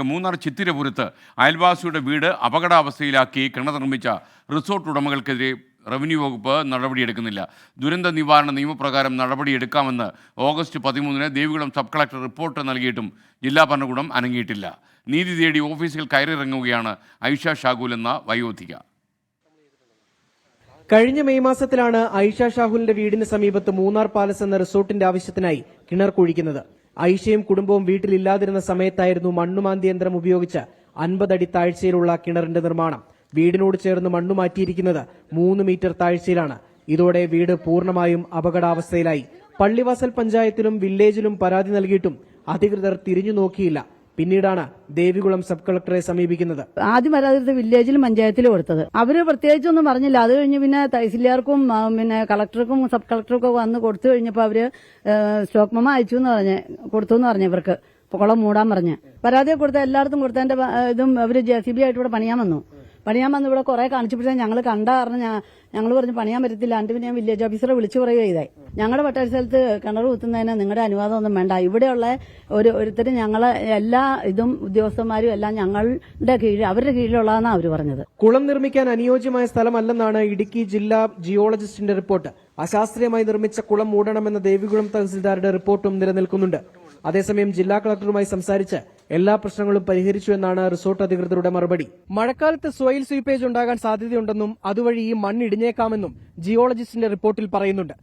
മൂന്നാർ ചിത്തിരപുരത്ത് അയൽവാസിയുടെ വീട് അപകടാവസ്ഥയിലാക്കി കിണർ നിർമ്മിച്ച റിസോർട്ട് ഉടമകൾക്കെതിരെ റവന്യൂ വകുപ്പ് നടപടിയെടുക്കുന്നില്ല. ദുരന്ത നിവാരണ നിയമപ്രകാരം നടപടിയെടുക്കാമെന്ന് August 13 Devikulam sub collector report നൽകിയിട്ടും ജില്ലാ ഭരണകൂടം അനങ്ങിയിട്ടില്ല. നീതി തേടി ഓഫീസിൽ കയറിയിറങ്ങുകയാണ് ഐഷ ഷാഹുൽ എന്ന വയോധിക. കഴിഞ്ഞ മെയ് മാസത്തിലാണ് ഐഷ ഷാഹുലിന്റെ വീടിന് സമീപത്ത് മൂന്നാർ പാലസ് എന്ന റിസോർട്ടിന്റെ ആവശ്യത്തിനായി കിണർ കുഴിക്കുന്നത്. ഐഷയും കുടുംബവും വീട്ടിലില്ലാതിരുന്ന സമയത്തായിരുന്നു മണ്ണുമാന്തി യന്ത്രം ഉപയോഗിച്ച് 50 അടി താഴ്ചയിലുള്ള കിണറിന്റെ നിർമ്മാണം. വീടിനോട് ചേർന്ന് മണ്ണു മാറ്റിയിരിക്കുന്നത് 3 മീറ്റർ താഴ്ചയിലാണ്. ഇതോടെ വീട് പൂർണ്ണമായും അപകടാവസ്ഥയിലായി. പള്ളിവാസൽ പഞ്ചായത്തിലും വില്ലേജിലും പരാതി നൽകിയിട്ടും അധികൃതർ തിരിഞ്ഞു നോക്കിയില്ല. പിന്നീടാണ് ദേവികുളം സബ് കളക്ടറെ സമീപിക്കുന്നത്. ആദ്യം പരാതി വില്ലേജിലും പഞ്ചായത്തിലും കൊടുത്തത്. അവര് പ്രത്യേകിച്ചൊന്നും പറഞ്ഞില്ല. അത് കഴിഞ്ഞ് പിന്നെ തഹസിൽദാർക്കും പിന്നെ കളക്ടർക്കും സബ് കളക്ടർക്കും വന്ന് കൊടുത്തു കഴിഞ്ഞപ്പോൾ അവര് സ്റ്റോക്ക് മെമ്മോ അയച്ചു എന്ന് കൊടുത്തു എന്ന് പറഞ്ഞു. ഇവർക്ക് കുളം മൂടാൻ പറഞ്ഞ് പരാതിയെ കൊടുത്ത എല്ലായിടത്തും കൊടുത്തതിന്റെ ഇതും അവര് JCB ആയിട്ട് ഇവിടെ പണിയാൻ വന്നു ഇവിടെ കുറെ കാണിച്ചപ്പോഴത്തേക്കും ഞങ്ങൾ കണ്ട കാരണം ഞങ്ങൾ പറഞ്ഞു പണിയാൻ പറ്റത്തില്ല. എന്നിട്ട് പിന്നെ ഞാൻ വില്ലേജ് ഓഫീസറെ വിളിച്ചു പറയുക ചെയ്തായി. ഞങ്ങളുടെ പട്ടാള സ്ഥലത്ത് കിണർ കുത്തുന്നതിന് നിങ്ങളുടെ അനുവാദം ഒന്നും വേണ്ട. ഇവിടെയുള്ള ഒരുത്തരും ഞങ്ങളെ എല്ലാ ഇതും ഉദ്യോഗസ്ഥന്മാരും എല്ലാം ഞങ്ങളുടെ അവരുടെ കീഴിലുള്ളതെന്നാണ് അവർ പറഞ്ഞത്. കുളം നിർമ്മിക്കാൻ അനുയോജ്യമായ സ്ഥലമല്ലെന്നാണ് ഇടുക്കി ജില്ലാ ജിയോളജിസ്റ്റിന്റെ റിപ്പോർട്ട്. അശാസ്ത്രീയമായി നിർമ്മിച്ച കുളം മൂടണമെന്ന ദേവികുളം തഹസിൽദാരുടെ റിപ്പോർട്ടും നിലനിൽക്കുന്നുണ്ട്. അതേസമയം ജില്ലാ കളക്ടറുമായി സംസാരിച്ച് എല്ലാ പ്രശ്നങ്ങളും പരിഹരിച്ചുവെന്നാണ് റിസോർട്ട് അധികൃതരുടെ മറുപടി. മഴക്കാലത്ത് സോയിൽ സ്വീപ്പേജ് ഉണ്ടാകാൻ സാധ്യതയുണ്ടെന്നും അതുവഴി ഈ മണ്ണിടിഞ്ഞേക്കാമെന്നും ജിയോളജിസ്റ്റിന്റെ റിപ്പോർട്ടിൽ പറയുന്നുണ്ട്.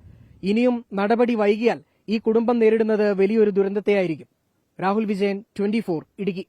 ഇനിയും നടപടി വൈകിയാൽ ഈ കുടുംബം നേരിടുന്നത് വലിയൊരു ദുരന്തത്തെയായിരിക്കും. രാഹുൽ വിജയൻ, 24 ഇടുക്കി.